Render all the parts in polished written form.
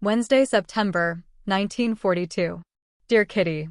Wednesday, September, 1942. Dear Kitty,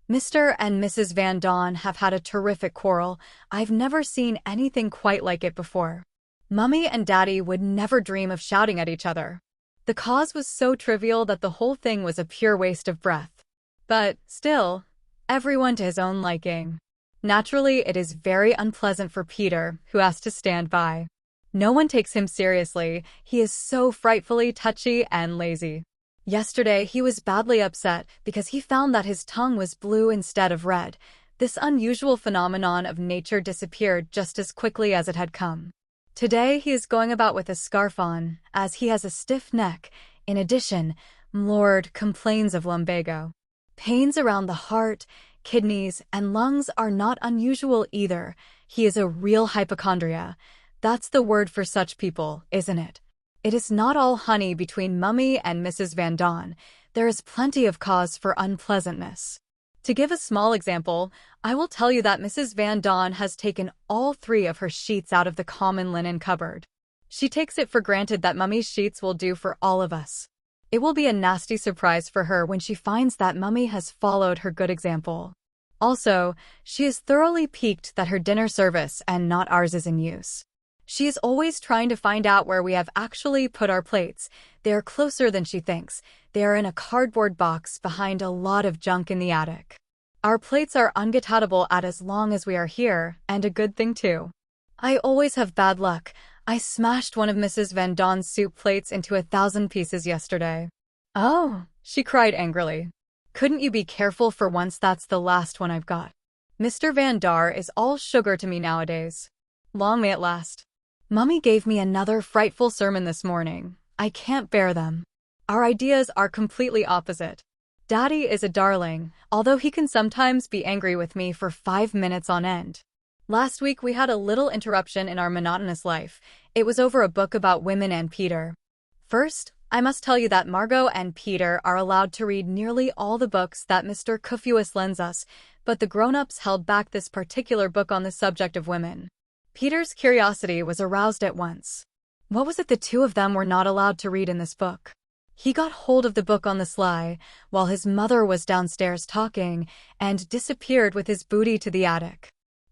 Mr. and Mrs. Van Daan have had a terrific quarrel. I've never seen anything quite like it before. Mummy and Daddy would never dream of shouting at each other. The cause was so trivial that the whole thing was a pure waste of breath. But, still, everyone to his own liking. Naturally, it is very unpleasant for Peter, who has to stand by. No one takes him seriously. He is so frightfully touchy and lazy. Yesterday, he was badly upset because he found that his tongue was blue instead of red. This unusual phenomenon of nature disappeared just as quickly as it had come. Today, he is going about with a scarf on, as he has a stiff neck. In addition, Lord complains of lumbago. Pains around the heart, kidneys, and lungs are not unusual either. He is a real hypochondriac. That's the word for such people, isn't it? It is not all honey between Mummy and Mrs. Van Daan. There is plenty of cause for unpleasantness. To give a small example, I will tell you that Mrs. Van Daan has taken all 3 of her sheets out of the common linen cupboard. She takes it for granted that Mummy's sheets will do for all of us. It will be a nasty surprise for her when she finds that Mummy has followed her good example. Also, she is thoroughly piqued that her dinner service and not ours is in use. She is always trying to find out where we have actually put our plates. They are closer than she thinks. They are in a cardboard box behind a lot of junk in the attic. Our plates are ungetatable at as long as we are here, and a good thing too. I always have bad luck. I smashed one of Mrs. Van Daan's soup plates into 1,000 pieces yesterday. Oh, she cried angrily. Couldn't you be careful for once? That's the last one I've got. Mr. Van Daan is all sugar to me nowadays. Long may it last. Mummy gave me another frightful sermon this morning. I can't bear them. Our ideas are completely opposite. Daddy is a darling, although he can sometimes be angry with me for 5 minutes on end. Last week we had a little interruption in our monotonous life. It was over a book about women and Peter. First, I must tell you that Margot and Peter are allowed to read nearly all the books that Mr. Koophuis lends us, but the grown-ups held back this particular book on the subject of women. Peter's curiosity was aroused at once. What was it the 2 of them were not allowed to read in this book? He got hold of the book on the sly, while his mother was downstairs talking, and disappeared with his booty to the attic.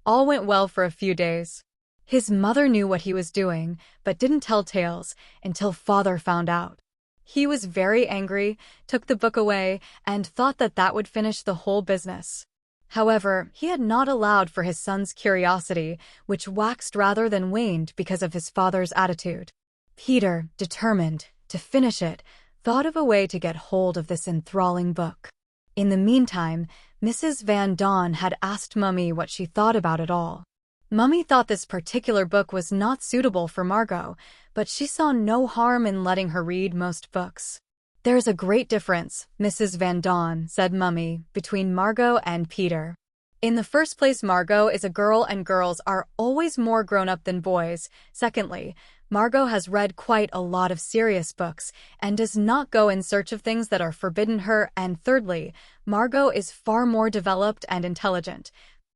All went well for a few days. His mother knew what he was doing, but didn't tell tales until Father found out. He was very angry, took the book away, and thought that that would finish the whole business. However, he had not allowed for his son's curiosity, which waxed rather than waned because of his father's attitude. Peter, determined to finish it, thought of a way to get hold of this enthralling book. In the meantime, Mrs. Van Daan had asked Mummy what she thought about it all. Mummy thought this particular book was not suitable for Margot, but she saw no harm in letting her read most books. There's a great difference, Mrs. Van Daan, said Mummy, between Margot and Peter. In the first place, Margot is a girl and girls are always more grown-up than boys. Secondly, Margot has read quite a lot of serious books and does not go in search of things that are forbidden her. And thirdly, Margot is far more developed and intelligent,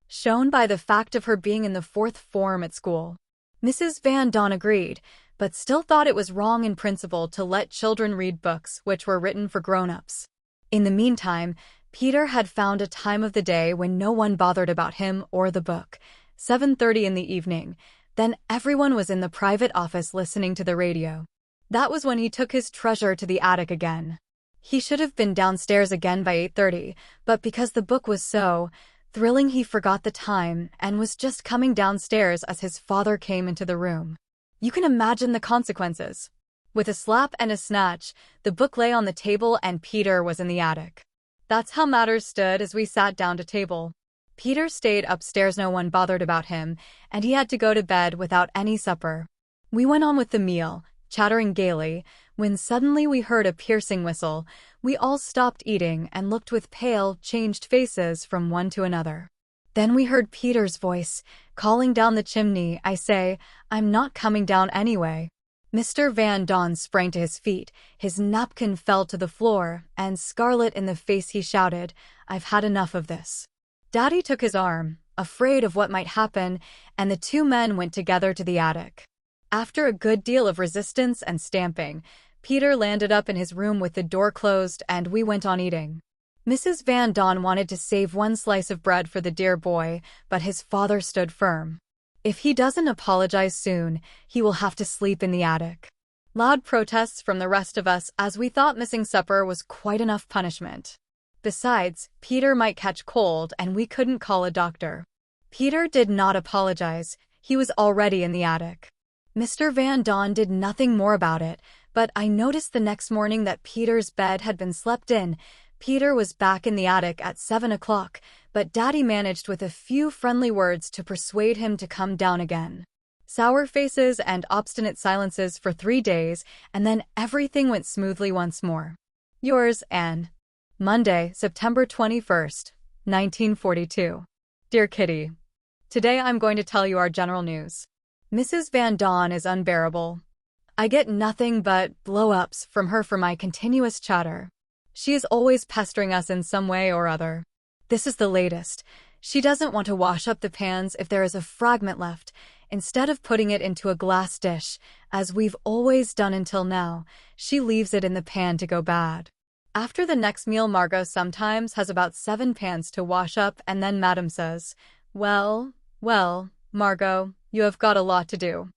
shown by the fact of her being in the 4th form at school. Mrs. Van Daan agreed, but still thought it was wrong in principle to let children read books which were written for grown-ups. In the meantime, Peter had found a time of the day when no one bothered about him or the book. 7:30 in the evening. Then everyone was in the private office listening to the radio. That was when he took his treasure to the attic again. He should have been downstairs again by 8:30, but because the book was so thrilling he forgot the time and was just coming downstairs as his father came into the room. You can imagine the consequences. With a slap and a snatch, the book lay on the table and Peter was in the attic. That's how matters stood as we sat down to table. Peter stayed upstairs, no one bothered about him, and he had to go to bed without any supper. We went on with the meal, chattering gaily, when suddenly we heard a piercing whistle. We all stopped eating and looked with pale, changed faces from one to another. Then we heard Peter's voice, calling down the chimney. I say, I'm not coming down anyway. Mr. Van Daan sprang to his feet, his napkin fell to the floor, and scarlet in the face he shouted, I've had enough of this. Daddy took his arm, afraid of what might happen, and the 2 men went together to the attic. After a good deal of resistance and stamping, Peter landed up in his room with the door closed and we went on eating. Mrs. Van Daan wanted to save one slice of bread for the dear boy, but his father stood firm. If he doesn't apologize soon, he will have to sleep in the attic. Loud protests from the rest of us as we thought missing supper was quite enough punishment. Besides, Peter might catch cold and we couldn't call a doctor. Peter did not apologize. He was already in the attic. Mr. Van Daan did nothing more about it, but I noticed the next morning that Peter's bed had been slept in. Peter was back in the attic at 7 o'clock, but Daddy managed with a few friendly words to persuade him to come down again. Sour faces and obstinate silences for 3 days, and then everything went smoothly once more. Yours, Anne. Monday, September 21st, 1942. Dear Kitty, today I'm going to tell you our general news. Mrs. Van Daan is unbearable. I get nothing but blow-ups from her for my continuous chatter. She is always pestering us in some way or other. This is the latest. She doesn't want to wash up the pans if there is a fragment left. Instead of putting it into a glass dish, as we've always done until now, she leaves it in the pan to go bad. After the next meal, Margot sometimes has about 7 pans to wash up, and then Madam says, well, Margot, you have got a lot to do.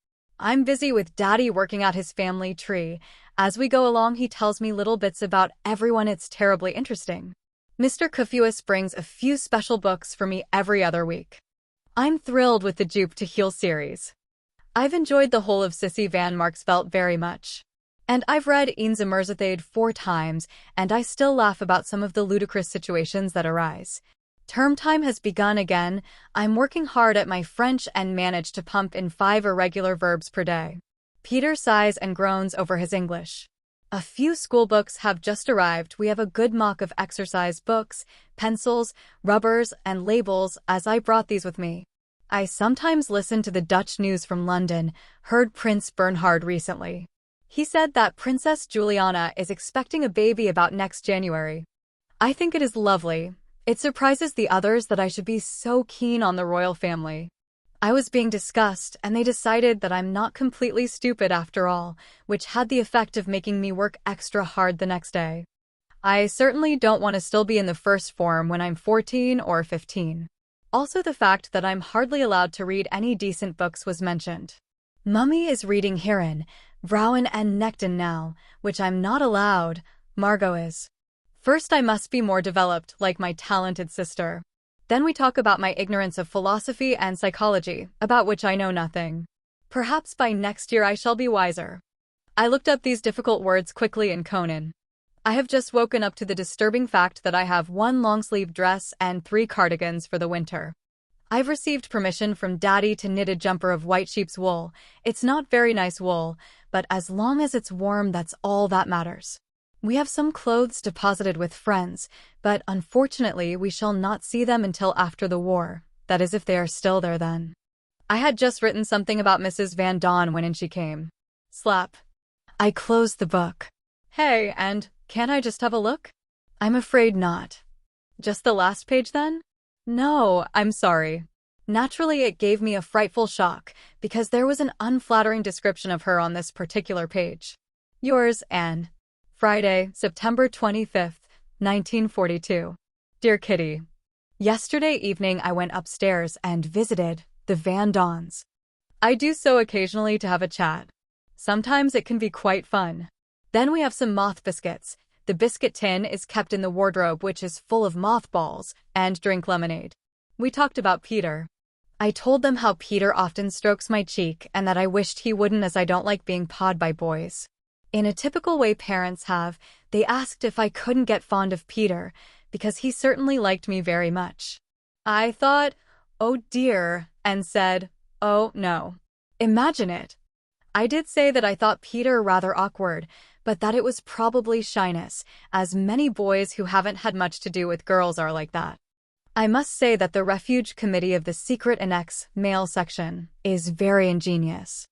I'm busy with Daddy working out his family tree. As we go along, he tells me little bits about everyone. It's terribly interesting. Mr. Koophuis brings a few special books for me every other week. I'm thrilled with the Jupe to Heal series. I've enjoyed the whole of Sissy Van Marksveld very much. And I've read Eens Amersethade 4 times, and I still laugh about some of the ludicrous situations that arise. Term time has begun again. I'm working hard at my French and manage to pump in 5 irregular verbs per day. Peter sighs and groans over his English. A few school books have just arrived. We have a good mock of exercise books, pencils, rubbers, and labels, as I brought these with me. I sometimes listen to the Dutch news from London. Heard Prince Bernhard recently. He said that Princess Juliana is expecting a baby about next January. I think it is lovely. It surprises the others that I should be so keen on the royal family. I was being discussed, and they decided that I'm not completely stupid after all, which had the effect of making me work extra hard the next day. I certainly don't want to still be in the first form when I'm 14 or 15. Also, the fact that I'm hardly allowed to read any decent books was mentioned. Mummy is reading Hieron, Vrouwen and Nekton now, which I'm not allowed. Margot is. First, I must be more developed, like my talented sister. Then we talk about my ignorance of philosophy and psychology, about which I know nothing. Perhaps by next year I shall be wiser. I looked up these difficult words quickly in Conan. I have just woken up to the disturbing fact that I have 1 long-sleeve dress and 3 cardigans for the winter. I've received permission from Daddy to knit a jumper of white sheep's wool. It's not very nice wool, but as long as it's warm, that's all that matters. We have some clothes deposited with friends, but unfortunately we shall not see them until after the war, that is if they are still there then. I had just written something about Mrs. Van Daan when in she came. Slap. I closed the book. Hey, and can't I just have a look? I'm afraid not. Just the last page then? No, I'm sorry. Naturally, it gave me a frightful shock, because there was an unflattering description of her on this particular page. Yours, Anne. Friday, September 25th, 1942. Dear Kitty, yesterday evening I went upstairs and visited the Van Daans. I do so occasionally to have a chat. Sometimes it can be quite fun. Then we have some moth biscuits. The biscuit tin is kept in the wardrobe, which is full of mothballs, and drink lemonade. We talked about Peter. I told them how Peter often strokes my cheek and that I wished he wouldn't, as I don't like being pawed by boys. In a typical way parents have, they asked if I couldn't get fond of Peter, because he certainly liked me very much. I thought, oh dear, and said, oh no. Imagine it. I did say that I thought Peter rather awkward, but that it was probably shyness, as many boys who haven't had much to do with girls are like that. I must say that the refuge committee of the secret annex male section is very ingenious.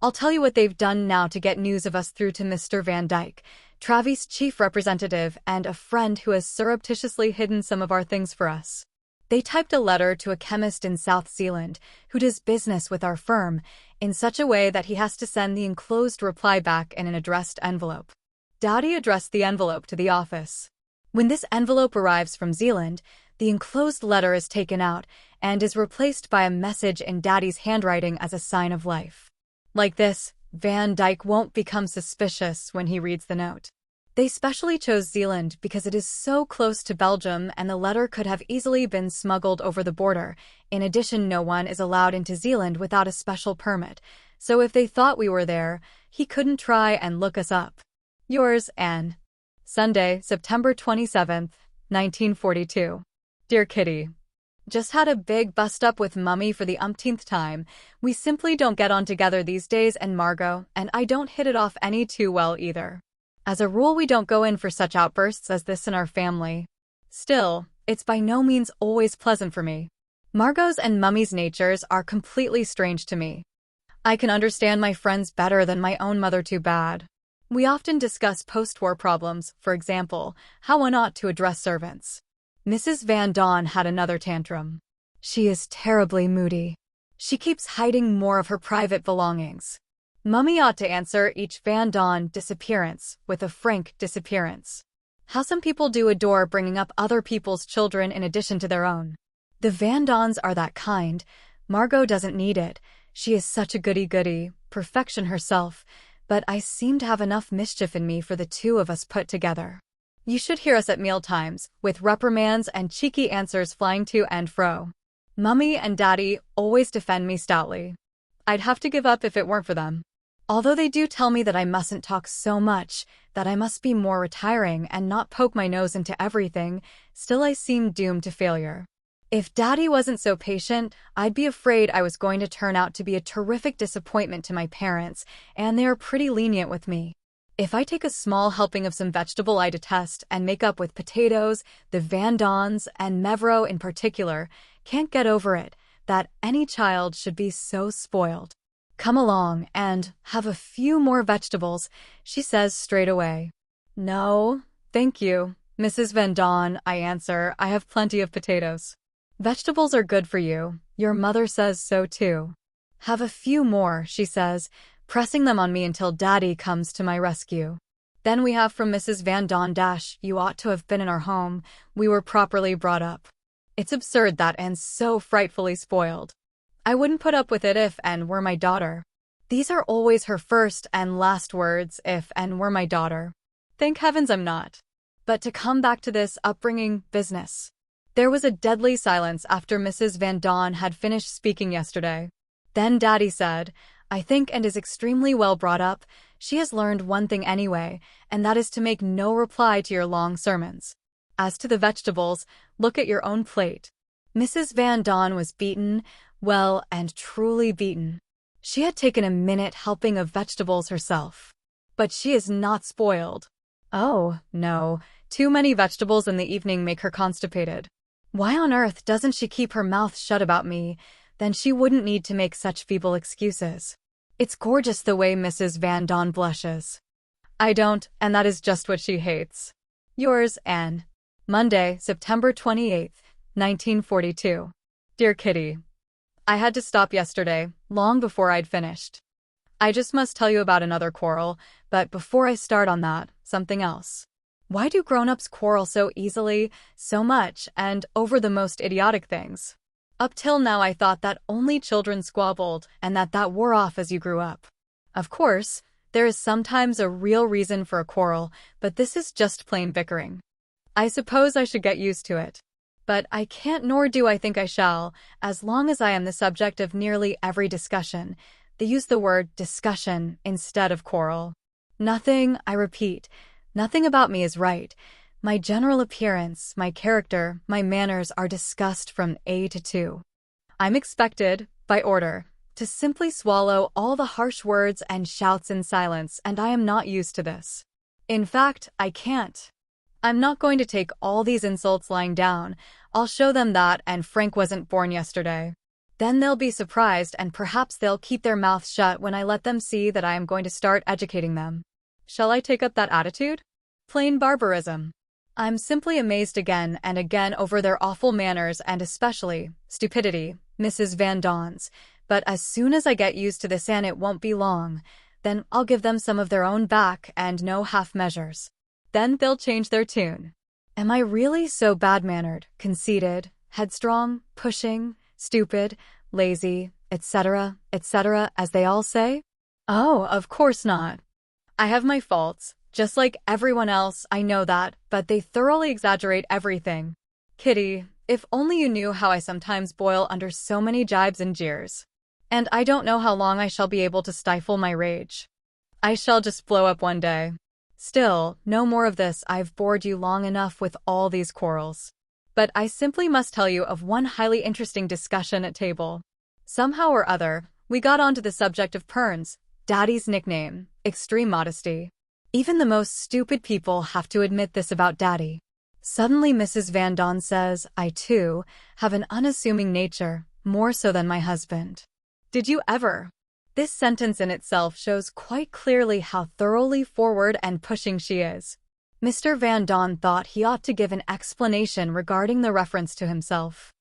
I'll tell you what they've done now to get news of us through to Mr. Van Dyke, Travis' chief representative and a friend who has surreptitiously hidden some of our things for us. They typed a letter to a chemist in South Zealand who does business with our firm in such a way that he has to send the enclosed reply back in an addressed envelope. Daddy addressed the envelope to the office. When this envelope arrives from Zealand, the enclosed letter is taken out and is replaced by a message in Daddy's handwriting as a sign of life. Like this, Van Dyke won't become suspicious when he reads the note. They specially chose Zealand because it is so close to Belgium and the letter could have easily been smuggled over the border. In addition, no one is allowed into Zealand without a special permit, so if they thought we were there, he couldn't try and look us up. Yours, Anne. Sunday, September 27th, 1942. Dear Kitty, just had a big bust-up with Mummy for the umpteenth time. We simply don't get on together these days, and Margot and I don't hit it off any too well either. As a rule, we don't go in for such outbursts as this in our family. Still, it's by no means always pleasant for me. Margot's and Mummy's natures are completely strange to me. I can understand my friends better than my own mother, too bad. We often discuss post-war problems, for example, how one ought to address servants. Mrs. Van Daan had another tantrum. She is terribly moody. She keeps hiding more of her private belongings. Mummy ought to answer each Van Daan disappearance with a frank disappearance. How some people do adore bringing up other people's children in addition to their own. The Van Daans are that kind. Margot doesn't need it. She is such a goody-goody, perfection herself, but I seem to have enough mischief in me for the two of us put together. You should hear us at mealtimes, with reprimands and cheeky answers flying to and fro. Mummy and Daddy always defend me stoutly. I'd have to give up if it weren't for them. Although they do tell me that I mustn't talk so much, that I must be more retiring and not poke my nose into everything, still I seem doomed to failure. If Daddy wasn't so patient, I'd be afraid I was going to turn out to be a terrific disappointment to my parents, and they are pretty lenient with me. If I take a small helping of some vegetable I detest and make up with potatoes, the Van Daans, and Mevrouw in particular, can't get over it, that any child should be so spoiled. Come along and have a few more vegetables, she says straight away. No, thank you, Mrs. Van Daan, I answer. I have plenty of potatoes. Vegetables are good for you. Your mother says so too. Have a few more, she says, pressing them on me until Daddy comes to my rescue. Then we have from Mrs. Van Daan dash, you ought to have been in our home. We were properly brought up. It's absurd that Anne's so frightfully spoiled. I wouldn't put up with it if Anne were my daughter. These are always her first and last words, if Anne were my daughter. Thank heavens I'm not. But to come back to this upbringing business. There was a deadly silence after Mrs. Van Daan had finished speaking yesterday. Then Daddy said, I think Anne is extremely well brought up. She has learned one thing anyway, and that is to make no reply to your long sermons. As to the vegetables, look at your own plate. Mrs. Van Daan was beaten, well and truly beaten. She had taken a minute helping of vegetables herself. But she is not spoiled. Oh, no, too many vegetables in the evening make her constipated. Why on earth doesn't she keep her mouth shut about me? Then she wouldn't need to make such feeble excuses. It's gorgeous the way Mrs. Van Daan blushes. I don't, and that is just what she hates. Yours, Anne. Monday, September 28th, 1942. Dear Kitty, I had to stop yesterday, long before I'd finished. I just must tell you about another quarrel, but before I start on that, something else. Why do grown-ups quarrel so easily, so much, and over the most idiotic things? Up till now I thought that only children squabbled, and that wore off as you grew up. Of course, there is sometimes a real reason for a quarrel, but this is just plain bickering. I suppose I should get used to it. But I can't, nor do I think I shall, as long as I am the subject of nearly every discussion. They use the word discussion instead of quarrel. Nothing, I repeat, nothing about me is right. My general appearance, my character, my manners are discussed from A to 2. I'm expected, by order, to simply swallow all the harsh words and shouts in silence, and I am not used to this. In fact, I can't. I'm not going to take all these insults lying down. I'll show them that and Frank wasn't born yesterday. Then they'll be surprised and perhaps they'll keep their mouths shut when I let them see that I am going to start educating them. Shall I take up that attitude? Plain barbarism. I'm simply amazed again and again over their awful manners and especially stupidity, Mrs. Van Daan's. But as soon as I get used to this, and it won't be long, then I'll give them some of their own back and no half measures. Then they'll change their tune. Am I really so bad-mannered, conceited, headstrong, pushing, stupid, lazy, etc., etc., as they all say? Oh, of course not. I have my faults, just like everyone else, I know that, but they thoroughly exaggerate everything. Kitty, if only you knew how I sometimes boil under so many jibes and jeers. And I don't know how long I shall be able to stifle my rage. I shall just blow up one day. Still, no more of this, I've bored you long enough with all these quarrels. But I simply must tell you of one highly interesting discussion at table. Somehow or other, we got onto the subject of Perns, Daddy's nickname, extreme modesty. Even the most stupid people have to admit this about Daddy. Suddenly Mrs. Van Daan says, I too have an unassuming nature, more so than my husband. Did you ever? This sentence in itself shows quite clearly how thoroughly forward and pushing she is. Mr. Van Daan thought he ought to give an explanation regarding the reference to himself.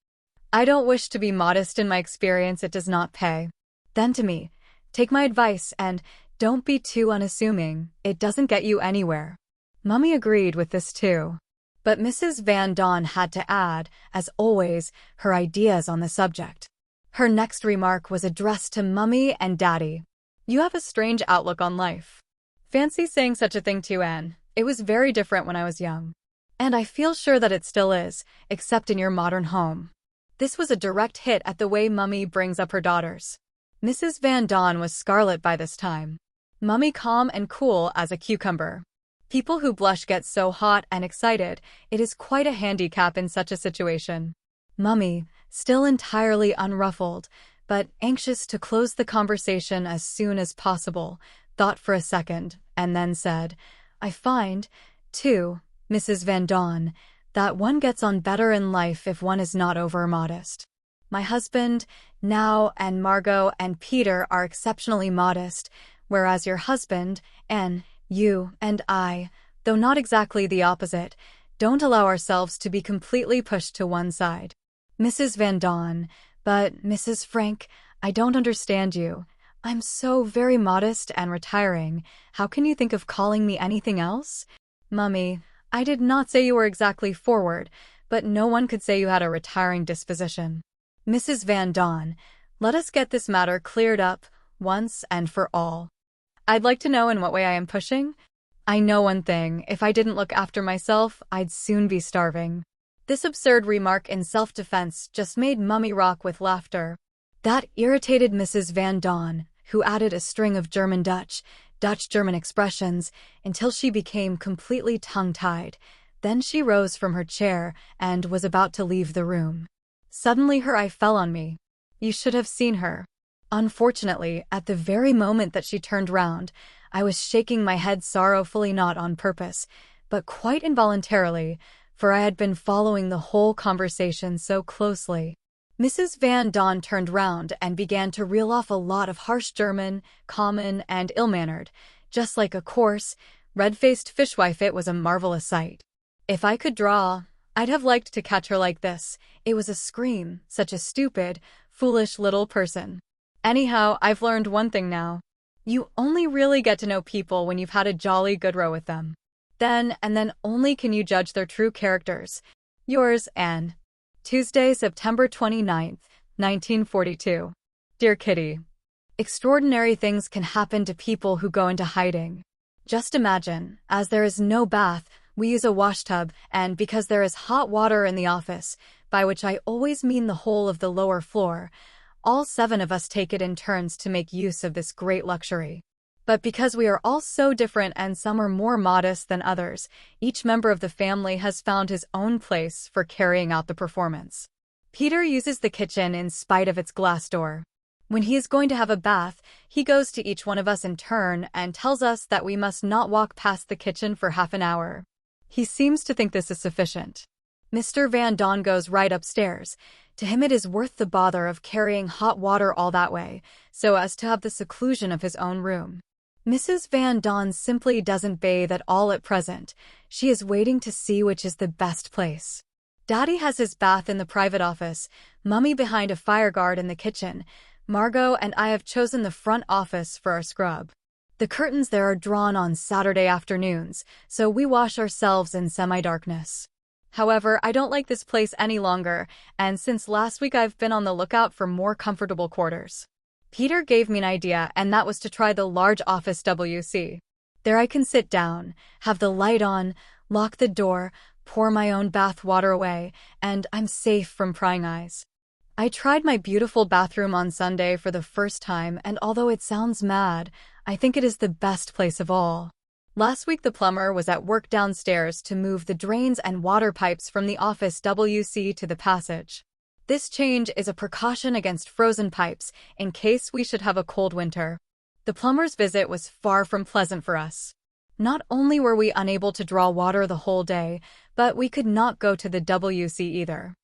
I don't wish to be modest. In my experience, it does not pay. Then to me, take my advice and don't be too unassuming. It doesn't get you anywhere. Mummy agreed with this too. But Mrs. Van Daan had to add, as always, her ideas on the subject. Her next remark was addressed to Mummy and Daddy. You have a strange outlook on life. Fancy saying such a thing to Anne. It was very different when I was young. And I feel sure that it still is, except in your modern home. This was a direct hit at the way Mummy brings up her daughters. Mrs. Van Daan was scarlet by this time. Mummy calm and cool as a cucumber. People who blush get so hot and excited, it is quite a handicap in such a situation. Mummy, still entirely unruffled, but anxious to close the conversation as soon as possible, thought for a second, and then said, I find, too, Mrs. Van Daan, that one gets on better in life if one is not over-modest. My husband, now, and Margot and Peter are exceptionally modest, whereas your husband, and you, and I, though not exactly the opposite, don't allow ourselves to be completely pushed to one side. Mrs. Van Daan, but Mrs. Frank, I don't understand you. I'm so very modest and retiring. How can you think of calling me anything else? Mummy, I did not say you were exactly forward, but no one could say you had a retiring disposition. Mrs. Van Daan, let us get this matter cleared up, once and for all. I'd like to know in what way I am pushing. I know one thing, if I didn't look after myself, I'd soon be starving. This absurd remark in self-defense just made Mummy rock with laughter. That irritated Mrs. Van Daan, who added a string of Dutch-German expressions until she became completely tongue-tied. Then she rose from her chair and was about to leave the room. Suddenly her eye fell on me. You should have seen her. Unfortunately, at the very moment that she turned round, I was shaking my head sorrowfully, not on purpose, but quite involuntarily, for I had been following the whole conversation so closely. Mrs. Van Daan turned round and began to reel off a lot of harsh German, common and ill-mannered, just like a coarse, red-faced fishwife. It was a marvelous sight. If I could draw, I'd have liked to catch her like this. It was a scream, such a stupid, foolish little person. Anyhow, I've learned one thing now. You only really get to know people when you've had a jolly good row with them. Then and then only can you judge their true characters. Yours, Anne. Tuesday, September 29th, 1942. Dear Kitty, extraordinary things can happen to people who go into hiding. Just imagine, as there is no bath, we use a washtub, and because there is hot water in the office, by which I always mean the whole of the lower floor, all 7 of us take it in turns to make use of this great luxury. But because we are all so different and some are more modest than others, each member of the family has found his own place for carrying out the performance. Peter uses the kitchen in spite of its glass door. When he is going to have a bath, he goes to each one of us in turn and tells us that we must not walk past the kitchen for half an hour. He seems to think this is sufficient. Mr. Van Daan goes right upstairs. To him it is worth the bother of carrying hot water all that way, so as to have the seclusion of his own room. Mrs. Van Daan simply doesn't bathe at all at present. She is waiting to see which is the best place. Daddy has his bath in the private office, Mummy behind a fireguard in the kitchen. Margot and I have chosen the front office for our scrub. The curtains there are drawn on Saturday afternoons, so we wash ourselves in semi-darkness. However, I don't like this place any longer, and since last week I've been on the lookout for more comfortable quarters. Peter gave me an idea, and that was to try the large office WC. There I can sit down, have the light on, lock the door, pour my own bath water away, and I'm safe from prying eyes. I tried my beautiful bathroom on Sunday for the first time, and although it sounds mad, I think it is the best place of all. Last week the plumber was at work downstairs to move the drains and water pipes from the office WC to the passage. This change is a precaution against frozen pipes in case we should have a cold winter. The plumber's visit was far from pleasant for us. Not only were we unable to draw water the whole day, but we could not go to the WC either.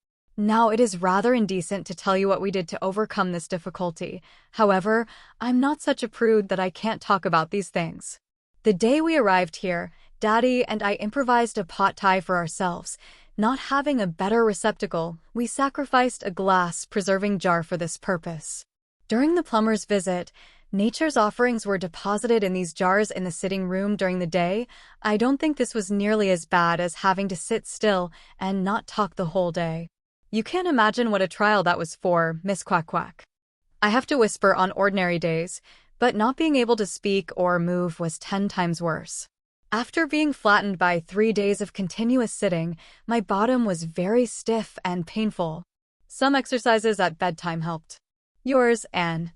Now, it is rather indecent to tell you what we did to overcome this difficulty. However, I'm not such a prude that I can't talk about these things. The day we arrived here, Daddy and I improvised a pot thai for ourselves. Not having a better receptacle, we sacrificed a glass preserving jar for this purpose. During the plumber's visit, nature's offerings were deposited in these jars in the sitting room during the day. I don't think this was nearly as bad as having to sit still and not talk the whole day. You can't imagine what a trial that was for, Miss Quack Quack. I have to whisper on ordinary days, but not being able to speak or move was 10 times worse. After being flattened by 3 days of continuous sitting, my bottom was very stiff and painful. Some exercises at bedtime helped. Yours, Anne.